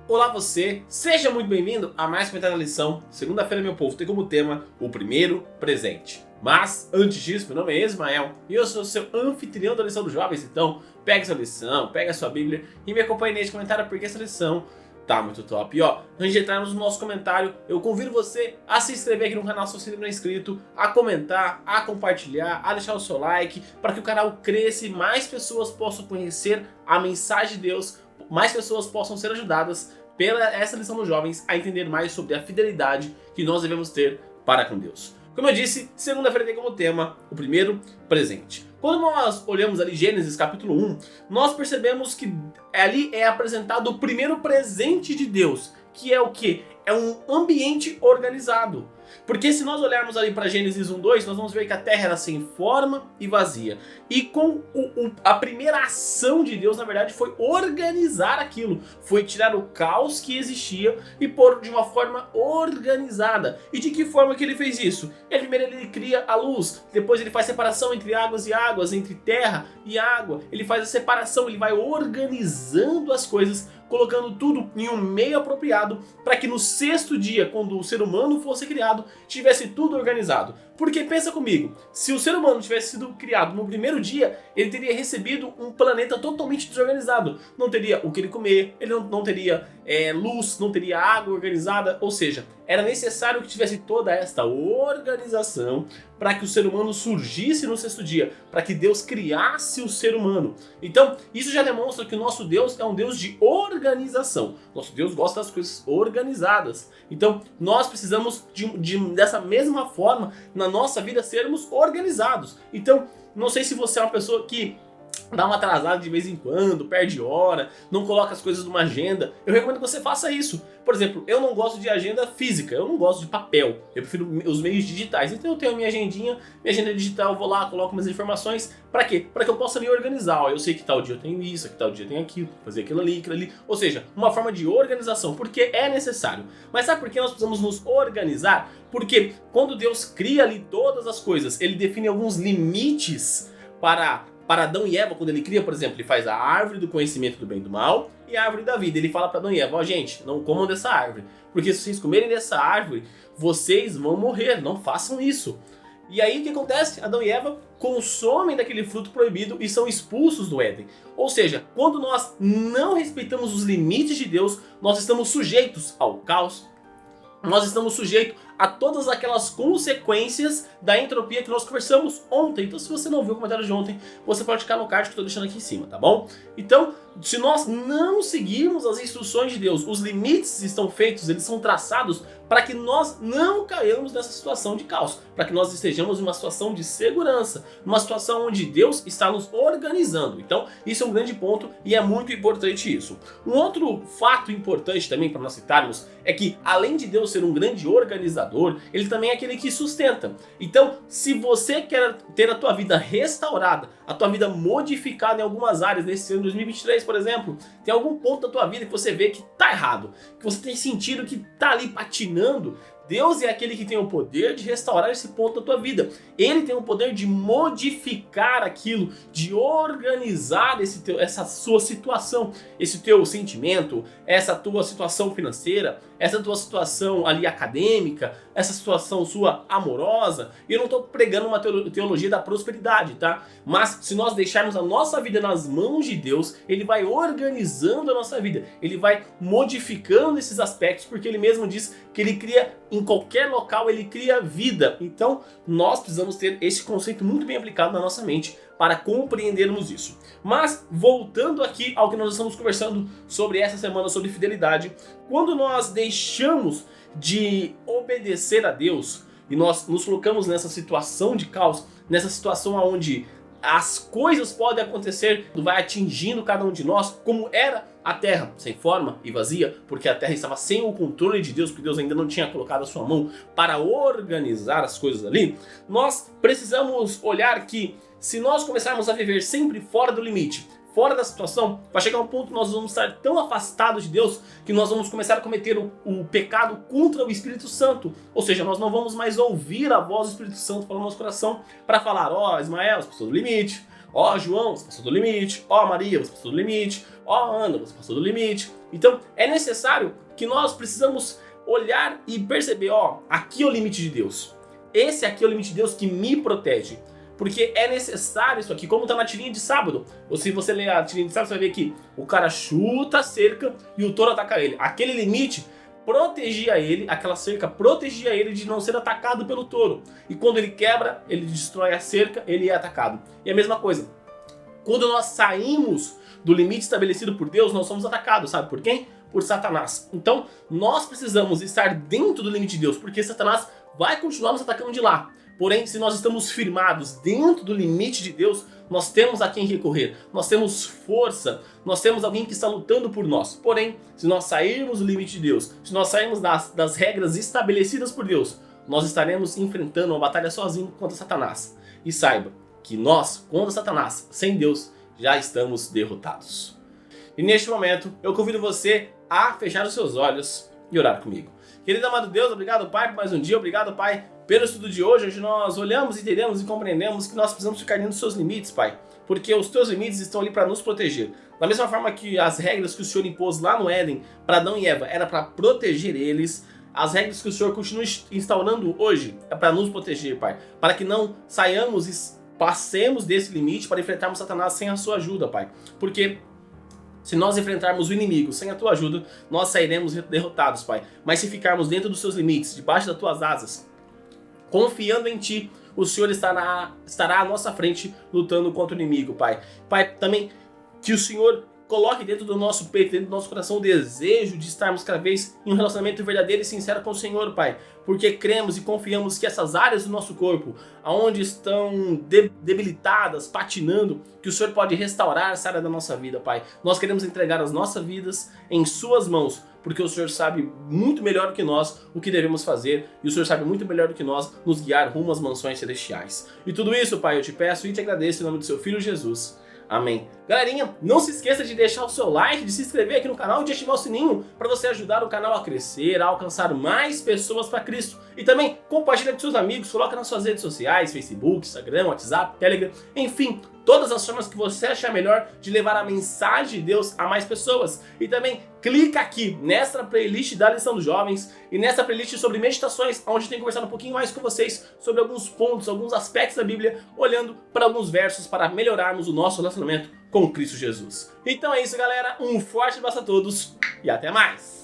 Olá você, seja muito bem-vindo a mais comentário da lição. Segunda-feira, meu povo, tem como tema o primeiro presente. Mas, antes disso, meu nome é Ismael e eu sou o seu anfitrião da lição dos jovens. Então, pega sua lição, pega sua bíblia e me acompanhe neste comentário porque essa lição tá muito top. E ó, antes de entrarmos no nosso comentário, eu convido você a se inscrever aqui no canal se você ainda não é inscrito, a comentar, a compartilhar, a deixar o seu like, para que o canal cresça e mais pessoas possam conhecer a mensagem de Deus, mais pessoas possam ser ajudadas pela essa lição dos jovens a entender mais sobre a fidelidade que nós devemos ter para com Deus. Como eu disse, segunda-feira tem como tema o primeiro presente. Quando nós olhamos ali Gênesis capítulo 1, nós percebemos que ali é apresentado o primeiro presente de Deus, que é o quê? É um ambiente organizado. Porque se nós olharmos ali para Gênesis 1:2, nós vamos ver que a terra era sem forma e vazia. E com a primeira ação de Deus, na verdade, foi organizar aquilo. Foi tirar o caos que existia e pôr de uma forma organizada. E de que forma que ele fez isso? Primeiro ele cria a luz, depois ele faz separação entre águas e águas, entre terra e água. Ele faz a separação, ele vai organizando as coisas, colocando tudo em um meio apropriado para que no sexto dia, quando o ser humano fosse criado, tivesse tudo organizado. Porque pensa comigo, se o ser humano tivesse sido criado no primeiro dia, ele teria recebido um planeta totalmente desorganizado. Não teria o que ele comer, ele não teria luz, não teria água organizada, ou seja, era necessário que tivesse toda esta organização para que o ser humano surgisse no sexto dia, para que Deus criasse o ser humano. Então, isso já demonstra que o nosso Deus é um Deus de organização. Nosso Deus gosta das coisas organizadas. Então, nós precisamos dessa mesma forma, na nossa vida, sermos organizados. Então, não sei se você é uma pessoa que dá uma atrasada de vez em quando, perde hora, não coloca as coisas numa agenda. Eu recomendo que você faça isso. Por exemplo, eu não gosto de agenda física, eu não gosto de papel, eu prefiro os meios digitais. Então eu tenho a minha agendinha, minha agenda digital, eu vou lá, coloco minhas informações. Para quê? Para que eu possa me organizar. Ó, eu sei que tal dia eu tenho isso, que tal dia eu tenho aquilo, fazer aquilo ali. Ou seja, uma forma de organização, porque é necessário. Mas sabe por que nós precisamos nos organizar? Porque quando Deus cria ali todas as coisas, Ele define alguns limites para Adão e Eva. Quando ele cria, por exemplo, ele faz a árvore do conhecimento do bem e do mal e a árvore da vida. Ele fala para Adão e Eva, ó gente, não comam dessa árvore, porque se vocês comerem dessa árvore, vocês vão morrer, não façam isso. E aí o que acontece? Adão e Eva consomem daquele fruto proibido e são expulsos do Éden. Ou seja, quando nós não respeitamos os limites de Deus, nós estamos sujeitos ao caos, nós estamos sujeitos a todas aquelas consequências da entropia que nós conversamos ontem. Então, se você não viu o comentário de ontem, você pode clicar no card que eu estou deixando aqui em cima, tá bom? Então, se nós não seguirmos as instruções de Deus, os limites estão feitos, eles são traçados para que nós não caiamos nessa situação de caos, para que nós estejamos em uma situação de segurança, numa situação onde Deus está nos organizando. Então, isso é um grande ponto e é muito importante isso. Um outro fato importante também para nós citarmos é que, além de Deus ser um grande organizador, ele também é aquele que sustenta. Então, se você quer ter a tua vida restaurada, a tua vida modificada em algumas áreas, nesse ano de 2023, por exemplo, tem algum ponto da tua vida que você vê que tá errado, que você tem sentido que tá ali patinando, Deus é aquele que tem o poder de restaurar esse ponto da tua vida. Ele tem o poder de modificar aquilo, de organizar essa sua situação, esse teu sentimento, essa tua situação financeira, essa tua situação ali acadêmica, essa situação sua amorosa. E eu não estou pregando uma teologia da prosperidade, tá? Mas se nós deixarmos a nossa vida nas mãos de Deus, Ele vai organizando a nossa vida, Ele vai modificando esses aspectos, porque Ele mesmo diz que Ele cria em qualquer local, Ele cria vida. Então nós precisamos ter esse conceito muito bem aplicado na nossa mente para compreendermos isso. Mas voltando aqui ao que nós estamos conversando sobre essa semana, sobre fidelidade, quando nós deixamos de obedecer a Deus e nós nos colocamos nessa situação de caos, nessa situação onde as coisas podem acontecer, vai atingindo cada um de nós, como era a terra, sem forma e vazia, porque a terra estava sem o controle de Deus, porque Deus ainda não tinha colocado a sua mão para organizar as coisas ali. Nós precisamos olhar que se nós começarmos a viver sempre fora do limite, fora da situação, vai chegar um ponto que nós vamos estar tão afastados de Deus que nós vamos começar a cometer o pecado contra o Espírito Santo. Ou seja, nós não vamos mais ouvir a voz do Espírito Santo falando no nosso coração para falar, ó Ismael, você passou do limite, ó João, você passou do limite, ó Maria, você passou do limite, ó Ana, você passou do limite. Então é necessário que nós precisamos olhar e perceber, ó, aqui é o limite de Deus. Esse aqui é o limite de Deus que me protege. Porque é necessário isso aqui, como tá na tirinha de sábado. Ou se você ler a tirinha de sábado, você vai ver que o cara chuta a cerca e o touro ataca ele. Aquele limite protegia ele, aquela cerca protegia ele de não ser atacado pelo touro. E quando ele quebra, ele destrói a cerca, ele é atacado. E a mesma coisa, quando nós saímos do limite estabelecido por Deus, nós somos atacados, sabe por quem? Por Satanás. Então, nós precisamos estar dentro do limite de Deus, porque Satanás vai continuar nos atacando de lá. Porém, se nós estamos firmados dentro do limite de Deus, nós temos a quem recorrer, nós temos força, nós temos alguém que está lutando por nós. Porém, se nós sairmos do limite de Deus, se nós sairmos das regras estabelecidas por Deus, nós estaremos enfrentando uma batalha sozinho contra Satanás. E saiba que nós, contra Satanás, sem Deus, já estamos derrotados. E neste momento, eu convido você a fechar os seus olhos e orar comigo. Querido amado Deus, obrigado, Pai, por mais um dia. Obrigado, Pai, pelo estudo de hoje, onde nós olhamos, entendemos e compreendemos que nós precisamos ficar dentro dos seus limites, Pai. Porque os teus limites estão ali para nos proteger. Da mesma forma que as regras que o Senhor impôs lá no Éden para Adão e Eva era para proteger eles, as regras que o Senhor continua instaurando hoje é para nos proteger, Pai. Para que não saiamos e passemos desse limite para enfrentarmos Satanás sem a sua ajuda, Pai. Porque se nós enfrentarmos o inimigo sem a tua ajuda, nós sairemos derrotados, Pai. Mas se ficarmos dentro dos seus limites, debaixo das tuas asas, confiando em ti, o Senhor estará à nossa frente lutando contra o inimigo, Pai. Pai, também que o Senhor coloque dentro do nosso peito, dentro do nosso coração o desejo de estarmos cada vez em um relacionamento verdadeiro e sincero com o Senhor, Pai. Porque cremos e confiamos que essas áreas do nosso corpo, aonde estão debilitadas, patinando, que o Senhor pode restaurar essa área da nossa vida, Pai. Nós queremos entregar as nossas vidas em suas mãos, porque o Senhor sabe muito melhor do que nós o que devemos fazer, e o Senhor sabe muito melhor do que nós nos guiar rumo às mansões celestiais. E tudo isso, Pai, eu te peço e te agradeço em nome do seu Filho Jesus. Amém. Galerinha, não se esqueça de deixar o seu like, de se inscrever aqui no canal e de ativar o sininho para você ajudar o canal a crescer, a alcançar mais pessoas para Cristo. E também compartilha com seus amigos, coloca nas suas redes sociais, Facebook, Instagram, WhatsApp, Telegram, enfim, todas as formas que você achar melhor de levar a mensagem de Deus a mais pessoas. E também clica aqui nessa playlist da Lição dos Jovens e nessa playlist sobre meditações, onde tem conversado um pouquinho mais com vocês sobre alguns pontos, alguns aspectos da Bíblia, olhando para alguns versos para melhorarmos o nosso relacionamento com Cristo Jesus. Então é isso, galera. Um forte abraço a todos e até mais!